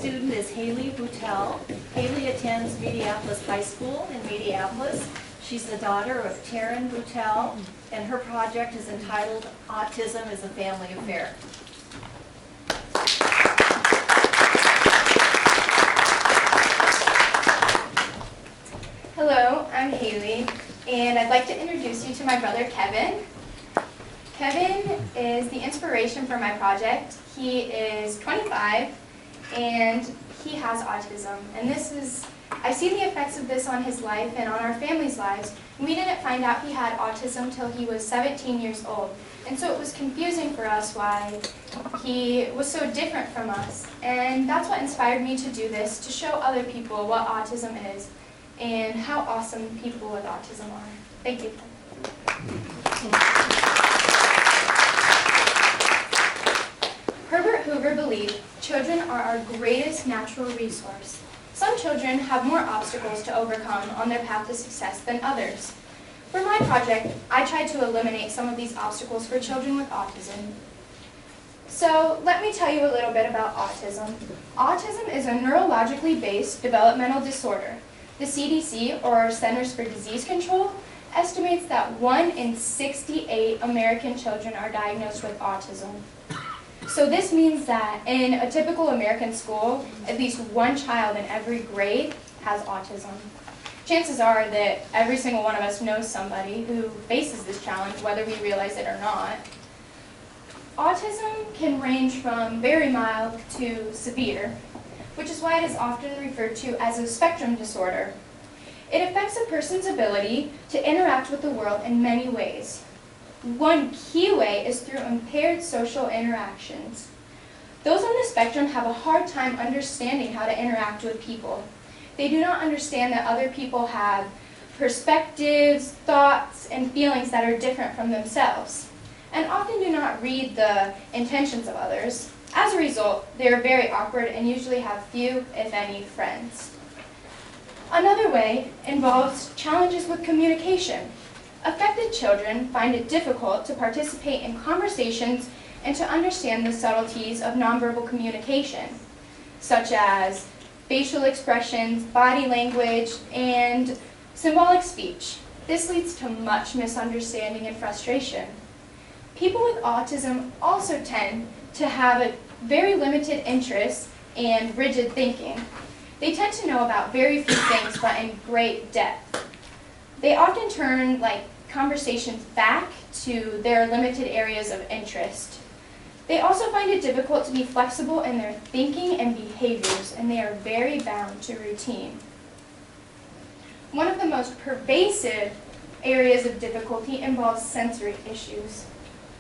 student is Haley Boutel. Haley attends Mediapolis High School in Mediapolis. She's the daughter of Taryn Boutel, and her project is entitled Autism is a Family Affair. Hello, I'm Haley, and I'd like to introduce you to my brother Kevin. Kevin is the inspiration for my project. He is 25 and he has autism. And I've seen the effects of this on his life and on our family's lives. We didn't find out he had autism till he was 17 years old. And so it was confusing for us why he was so different from us. And that's what inspired me to do this, to show other people what autism is and how awesome people with autism are. Thank you. Herbert Hoover believed children are our greatest natural resource. Some children have more obstacles to overcome on their path to success than others. For my project, I tried to eliminate some of these obstacles for children with autism. So let me tell you a little bit about autism. Autism is a neurologically based developmental disorder. The CDC, or Centers for Disease Control, estimates that 1 in 68 American children are diagnosed with autism. So this means that in a typical American school, at least one child in every grade has autism. Chances are that every single one of us knows somebody who faces this challenge, whether we realize it or not. Autism can range from very mild to severe, which is why it is often referred to as a spectrum disorder. It affects a person's ability to interact with the world in many ways. One key way is through impaired social interactions. Those on the spectrum have a hard time understanding how to interact with people. They do not understand that other people have perspectives, thoughts, and feelings that are different from themselves, and often do not read the intentions of others. As a result, they are very awkward and usually have few, if any, friends. Another way involves challenges with communication. Affected children find it difficult to participate in conversations and to understand the subtleties of nonverbal communication, such as facial expressions, body language, and symbolic speech. This leads to much misunderstanding and frustration. People with autism also tend to have a very limited interest and rigid thinking. They tend to know about very few things, but in great depth. They often turn conversations back to their limited areas of interest. They also find it difficult to be flexible in their thinking and behaviors, and they are very bound to routine. One of the most pervasive areas of difficulty involves sensory issues.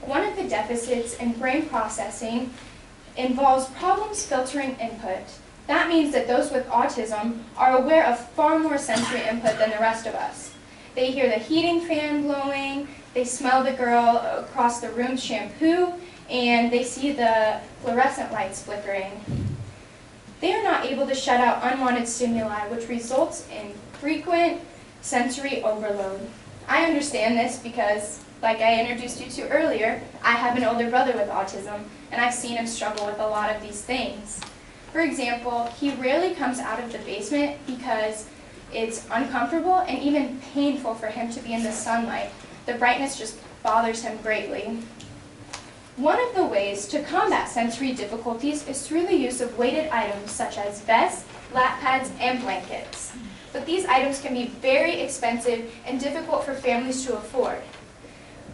One of the deficits in brain processing involves problems filtering input. That means that those with autism are aware of far more sensory input than the rest of us. They hear the heating fan blowing, they smell the girl across the room's shampoo, and they see the fluorescent lights flickering. They are not able to shut out unwanted stimuli, which results in frequent sensory overload. I understand this because, like I introduced you to earlier, I have an older brother with autism, and I've seen him struggle with a lot of these things. For example, he rarely comes out of the basement because it's uncomfortable and even painful for him to be in the sunlight. The brightness just bothers him greatly. One of the ways to combat sensory difficulties is through the use of weighted items such as vests, lap pads, and blankets. But these items can be very expensive and difficult for families to afford.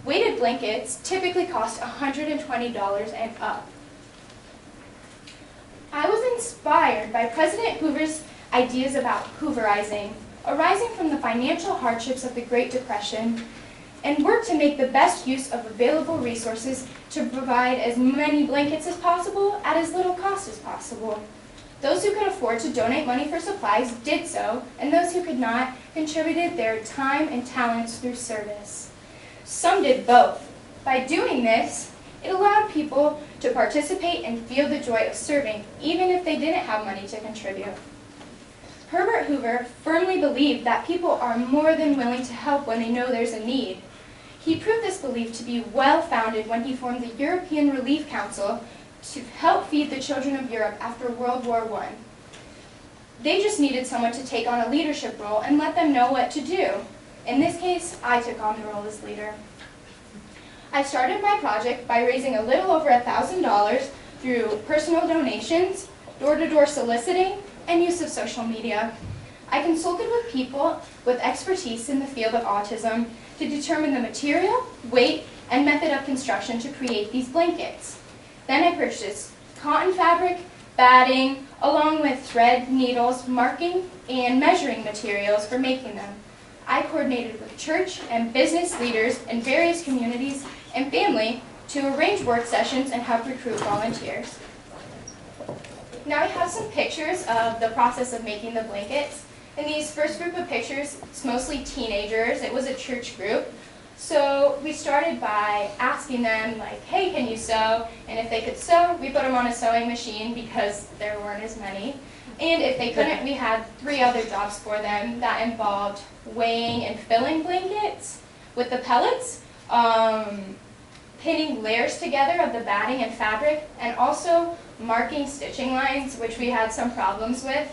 Weighted blankets typically cost $120 and up. I was inspired by President Hoover's ideas about Hooverizing, arising from the financial hardships of the Great Depression, and worked to make the best use of available resources to provide as many blankets as possible at as little cost as possible. Those who could afford to donate money for supplies did so, and those who could not contributed their time and talents through service. Some did both. By doing this, it allowed people to participate and feel the joy of serving, even if they didn't have money to contribute. Herbert Hoover firmly believed that people are more than willing to help when they know there's a need. He proved this belief to be well-founded when he formed the European Relief Council to help feed the children of Europe after World War I. They just needed someone to take on a leadership role and let them know what to do. In this case, I took on the role as leader. I started my project by raising a little over $1,000 through personal donations, door-to-door soliciting, and use of social media. I consulted with people with expertise in the field of autism to determine the material, weight, and method of construction to create these blankets. Then I purchased cotton fabric, batting, along with thread, needles, marking, and measuring materials for making them. I coordinated with church and business leaders in various communities and family to arrange work sessions and help recruit volunteers. Now I have some pictures of the process of making the blankets. In these first group of pictures, it's mostly teenagers. It was a church group. So we started by asking them, like, hey, can you sew? And if they could sew, we put them on a sewing machine because there weren't as many. And if they couldn't, we had 3 other jobs for them that involved weighing and filling blankets with the pellets, pinning layers together of the batting and fabric, and also marking stitching lines, which we had some problems with.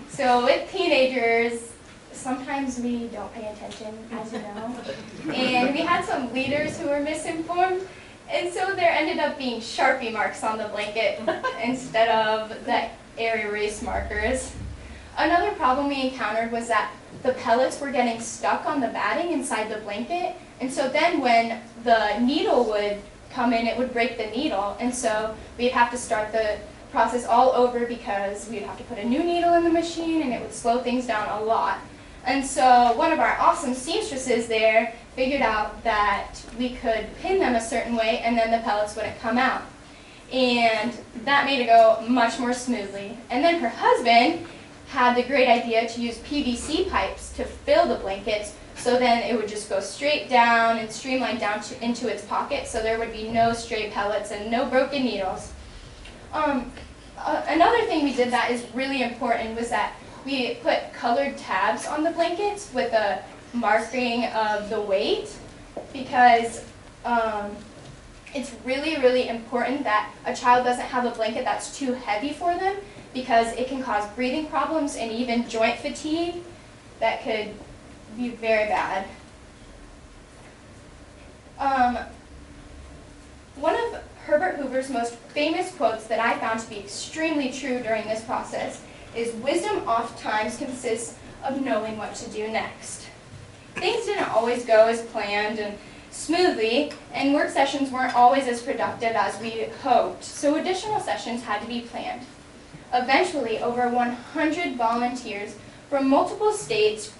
So with teenagers, sometimes we don't pay attention, as you know. And we had some leaders who were misinformed, and so there ended up being Sharpie marks on the blanket instead of the air erase markers. Another problem we encountered was that the pellets were getting stuck on the batting inside the blanket, and so then when the needle would come in, it would break the needle, and so we'd have to start the process all over because we'd have to put a new needle in the machine, and it would slow things down a lot. And so one of our awesome seamstresses there figured out that we could pin them a certain way and then the pellets wouldn't come out. And that made it go much more smoothly. And then her husband had the great idea to use PVC pipes to fill the blankets, so then it would just go straight down and streamline down into its pocket, so there would be no stray pellets and no broken needles. Another thing we did that is really important was that we put colored tabs on the blankets with a marking of the weight, because it's really, really important that a child doesn't have a blanket that's too heavy for them, because it can cause breathing problems and even joint fatigue that could be very bad. One of Herbert Hoover's most famous quotes that I found to be extremely true during this process is, "Wisdom oftentimes consists of knowing what to do next." Things didn't always go as planned and smoothly, and work sessions weren't always as productive as we hoped, so additional sessions had to be planned. Eventually, over 100 volunteers from multiple states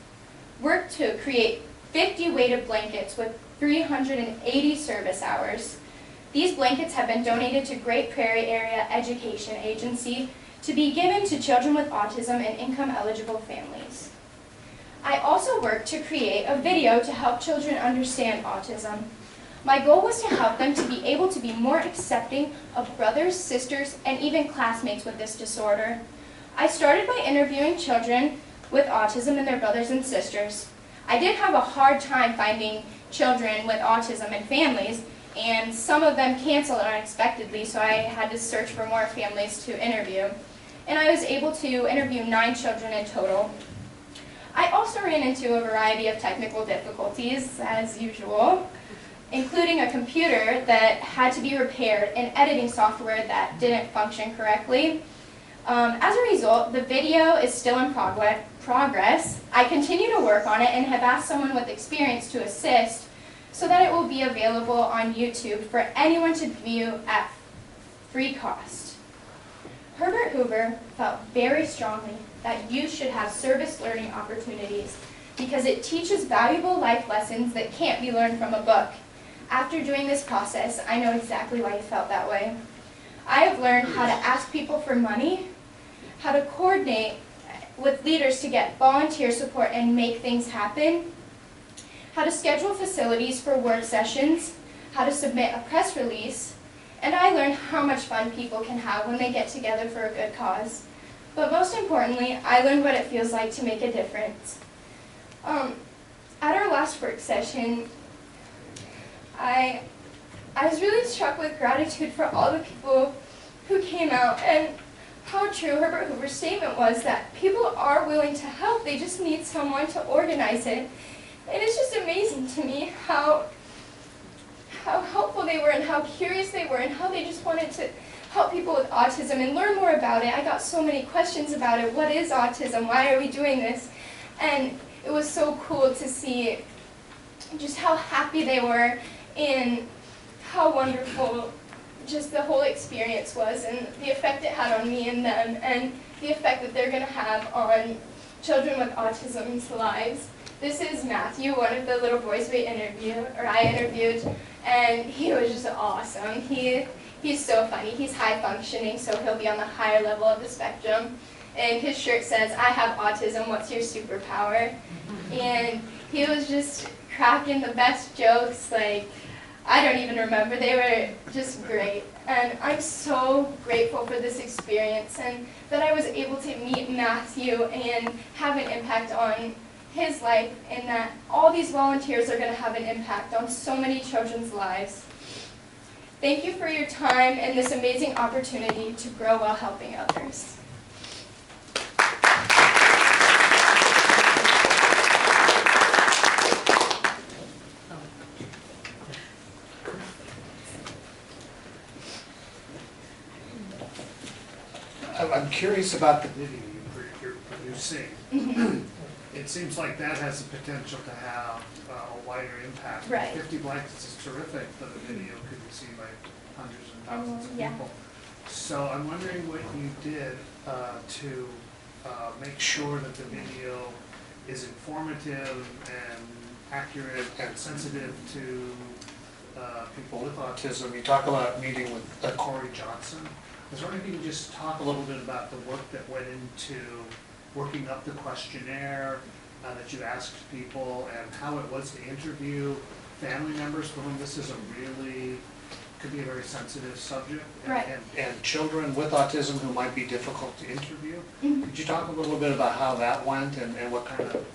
worked to create 50 weighted blankets with 380 service hours. These blankets have been donated to Great Prairie Area Education Agency to be given to children with autism and income-eligible families. I also worked to create a video to help children understand autism. My goal was to help them to be able to be more accepting of brothers, sisters, and even classmates with this disorder. I started by interviewing children with autism and their brothers and sisters. I did have a hard time finding children with autism and families, and some of them canceled unexpectedly, so I had to search for more families to interview. And I was able to interview 9 children in total. I also ran into a variety of technical difficulties, as usual, including a computer that had to be repaired and editing software that didn't function correctly. As a result, the video is still in progress. I continue to work on it and have asked someone with experience to assist so that it will be available on YouTube for anyone to view at free cost. Herbert Hoover felt very strongly that youth should have service learning opportunities because it teaches valuable life lessons that can't be learned from a book. After doing this process, I know exactly why he felt that way. I have learned how to ask people for money, how to coordinate with leaders to get volunteer support and make things happen, how to schedule facilities for work sessions, how to submit a press release, and I learned how much fun people can have when they get together for a good cause. But most importantly, I learned what it feels like to make a difference. At our last work session, I I was really struck with gratitude for all the people who came out and how true Herbert Hoover's statement was that people are willing to help, they just need someone to organize it. And it's just amazing to me how helpful they were and how curious they were and how they just wanted to help people with autism and learn more about it. I got so many questions about it. What is autism? Why are we doing this? And it was so cool to see just how happy they were and how wonderful just the whole experience was and the effect it had on me and them and the effect that they're going to have on children with autism's lives. This is Matthew, one of the little boys I interviewed, and he was just awesome. He's so funny. He's high functioning, so he'll be on the higher level of the spectrum. And his shirt says, "I have autism, what's your superpower?" And he was just cracking the best jokes, like, I don't even remember. They were just great. And I'm so grateful for this experience and that I was able to meet Matthew and have an impact on his life and that all these volunteers are going to have an impact on so many children's lives. Thank you for your time and this amazing opportunity to grow while helping others. I'm curious about the video you're producing. Mhm. It seems like that has the potential to have a wider impact. Right. 50 Blankets is terrific, but the video could be seen by hundreds and thousands of Yeah. people. So I'm wondering what you did to make sure that the video is informative and accurate and sensitive to people with autism. You talk about meeting with Corey Johnson. I was wondering if you could just talk a little bit about the work that went into working up the questionnaire that you asked people and how it was to interview family members for whom this is could be a very sensitive subject. Right. And children with autism who might be difficult to interview. Mhm. Could you talk a little bit about how that went and what kind of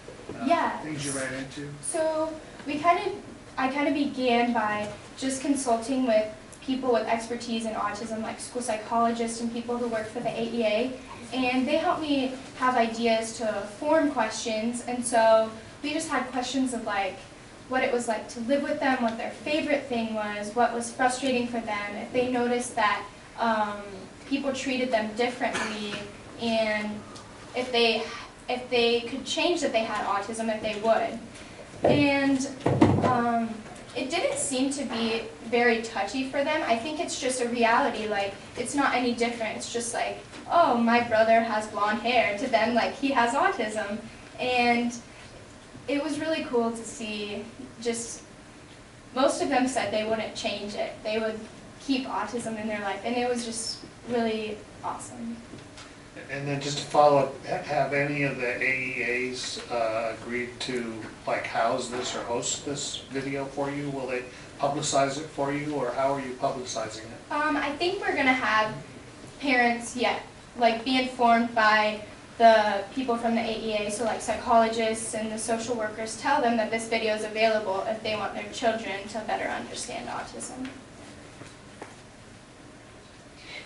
Yeah. things you ran into? So I kind of began by just consulting with people with expertise in autism, like school psychologists and people who work for the AEA, and they helped me have ideas to form questions. And so we just had questions of like what it was like to live with them, what their favorite thing was, what was frustrating for them, if they noticed that people treated them differently, and if they could change that they had autism, if they would. And it didn't seem to be very touchy for them. I think it's just a reality, like, it's not any different. It's just like, oh, my brother has blonde hair, to them, like, he has autism. And it was really cool to see just, most of them said they wouldn't change it. They would keep autism in their life, and it was just really awesome. And then just to follow up, have any of the AEAs agreed to like house this or host this video for you? Will they publicize it for you, or how are you publicizing it? I think we're gonna have parents, be informed by the people from the AEA, so like psychologists and the social workers, tell them that this video is available if they want their children to better understand autism.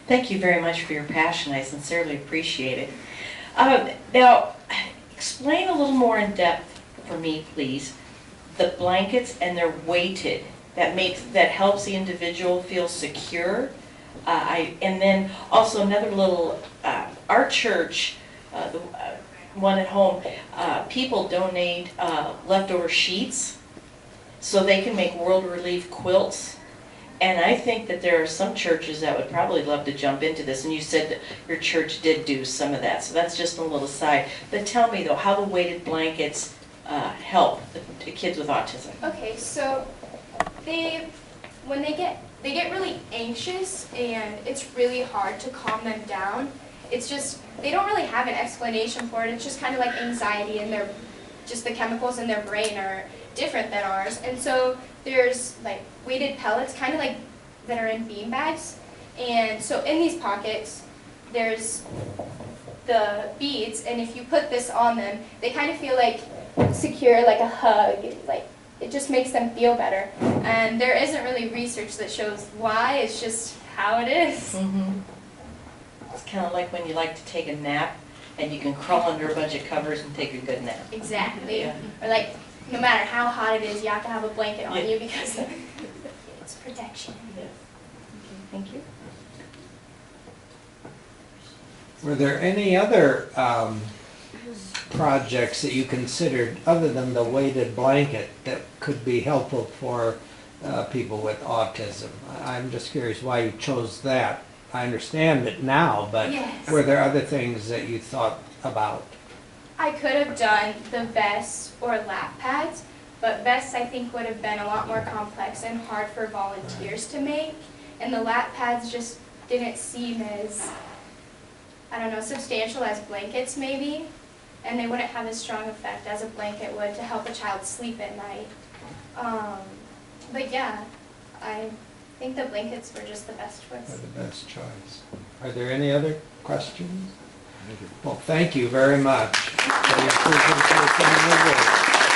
Thank you very much for your passion. I sincerely appreciate it. Now, explain a little more in depth for me, please. The blankets, and they're weighted. That helps the individual feel secure. And then also another little, our church, the one at home, people donate leftover sheets so they can make World Relief quilts. And I think that there are some churches that would probably love to jump into this, and you said that your church did do some of that, so that's just a little aside. But tell me though, how the weighted blankets help the kids with autism. Okay, so when they get really anxious and it's really hard to calm them down. It's just, they don't really have an explanation for it. It's just kind of like anxiety, and just the chemicals in their brain are different than ours. And so there's like weighted pellets, kind of like that are in bean bags. And so in these pockets, there's the beads, and if you put this on them, they kind of feel like secure, like a hug, like it just makes them feel better. And there isn't really research that shows why, it's just how it is. It's kind of like when you like to take a nap and you can crawl under a bunch of covers and take a good nap. Exactly. Yeah. Or like, no matter how hot it is, you have to have a blanket on Yeah. you because it's protection. Thank you. Were there any other projects that you considered, other than the weighted blanket, that could be helpful for people with autism? I'm just curious why you chose that. I understand it now, but Yes. were there other things that you thought about? I could have done the vests or lap pads, but vests I think would have been a lot more complex and hard for volunteers to make. And the lap pads just didn't seem as, I don't know, substantial as blankets maybe. And they wouldn't have as strong effect as a blanket would to help a child sleep at night. But yeah, I think the blankets were just the best Or choice. the best choice? Are there any other questions? Well, thank you very much for your presentation and your work.